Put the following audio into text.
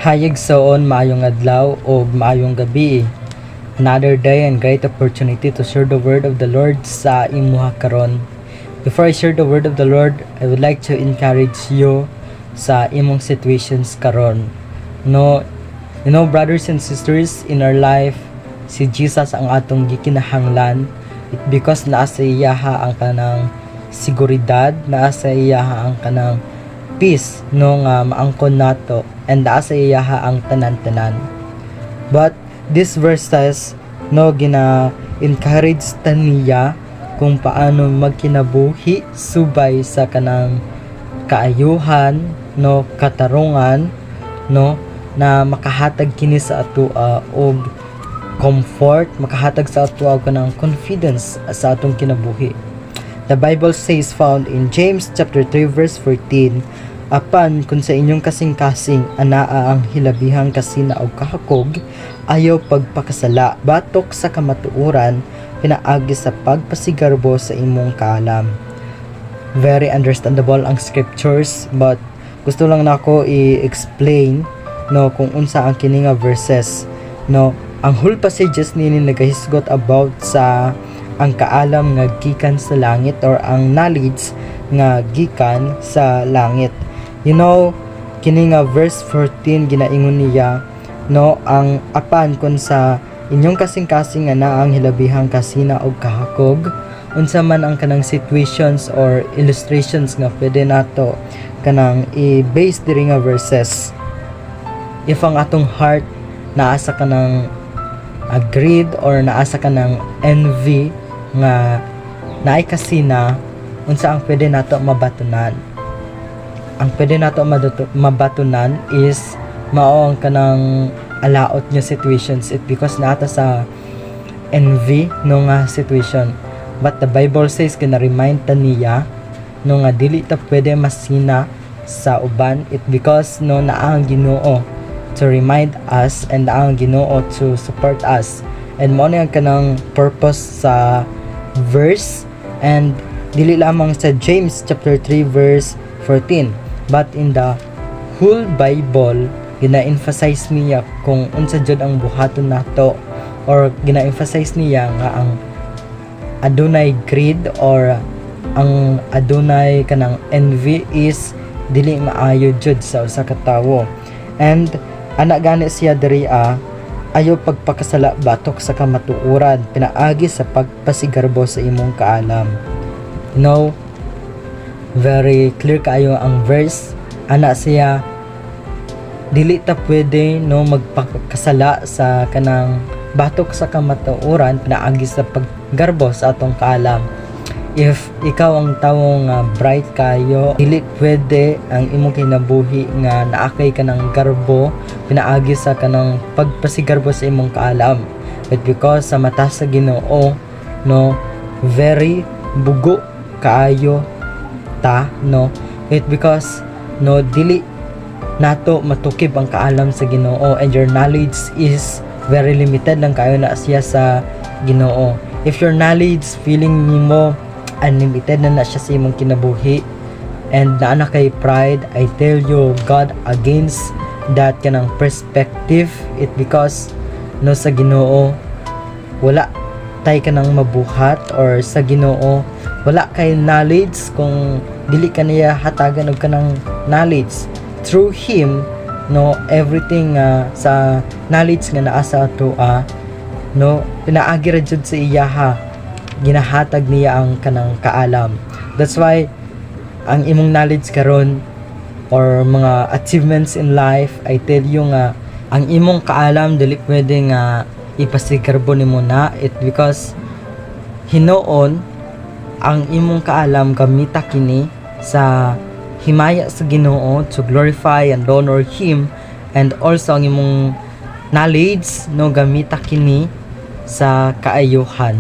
Hayag soon maayong adlaw o maayong gabi. Another day and great opportunity to share the word of the Lord sa imuha karon. Before I share the word of the Lord, I would like to encourage you sa imong situations karon. Brothers and sisters, in our life, si Jesus ang atong gikinahanglan. Because naa sa iyaha ang kanang seguridad, naa sa iyaha ang kanang peace nga maangkon nato, and naa sa iyaha ang tanan-tanan. But this verse says gina-encourage taniya kung paano magkinabuhi subay sa kanang kaayuhan, katarungan, na makahatag kini sa atoa og comfort, makahatag sa atoa og kanang confidence sa atong kinabuhi. The Bible says, found in James chapter 3 verse 14, apan kung sa inyong kasing-kasing anaa ang hilabihang kasina og kahakog, ayaw pagpakasala, batok sa kamatuoran, pinaagi sa pagpasigarbo sa imong kaalam. Very understandable ang scriptures, but gusto lang nako i-explain kung unsa ang kini nga verses. Ang whole passages nini nagahisgot about sa ang kaalam nga gikan sa langit, or ang knowledge nga gikan sa langit. Kini nga verse 14 ginaingon niya ang apan kun sa inyong kasing-kasing nga naang hilabihang kasina og kahakog, unsa man ang kanang situations or illustrations nga pwede nato kanang i-base diri nga verses. If ang atong heart naa sa kanang greed or naa sa kanang envy nga naay kasina, unsa ang pwede nato mabatunan? Ang pwede nato mabatunan is mao ang kanang alaot nga situations. It because nata sa envy nga situation. But the Bible says gina-remind ta niya nga dili ta pwede masina sa uban. It because naa ang Ginoo to remind us, and naa ang Ginoo to support us. And mao ang kanang purpose sa verse, and dili lamang sa James chapter 3 verse 14, but in the whole Bible gina-emphasize niya kung unsa jud ang buhaton nato, or gina-emphasize niya nga ang adunay greed or ang adunay kanang envy is dili maayo jud sa usa ka tawo. And ana gani siya diri ayaw pagpakasala, batok sa kamatuoran, pinaagi sa pagpasigarbo sa imong kaalam. Very clear kayo ang verse. Ana siya, dili ta pwede magpakasala sa kanang batok sa kamatuoran, pinaagi sa paggarbo sa atong kaalam. If ikaw ang tawong bright kayo, dili pwede ang imong kinabuhi nga naakay ka ng garbo, pinaagi sa kanang pagpasigarbo sa imong kaalam. But because sa mata sa Ginoo, very bugo kaayo ta, it because dili nato matukib ang kaalam sa Ginoo, and your knowledge is very limited lang kayo na siya sa Ginoo. If your knowledge feeling nimo unlimited na siya sa imong kinabuhi, and naana kay pride, I tell you, God against that kanang perspective. It because sa Ginoo wala tay kanang mabuhat, or sa Ginoo wala kay knowledge kung dili ka niya hatagan og kanang knowledge. Through Him, everything sa knowledge nga naa sa ato pinaagi ra jud sa iyaha, ginahatag niya ang kanang kaalam. That's why ang imong knowledge karon or mga achievements in life, I tell you nga ang imong kaalam dili pwede nga ipasigarbo nimo na. It because hinuon ang imong kaalam gamita kini sa himaya sa Ginoo to glorify and honor Him, and also ang imong knowledge gamita kini sa kaayuhan.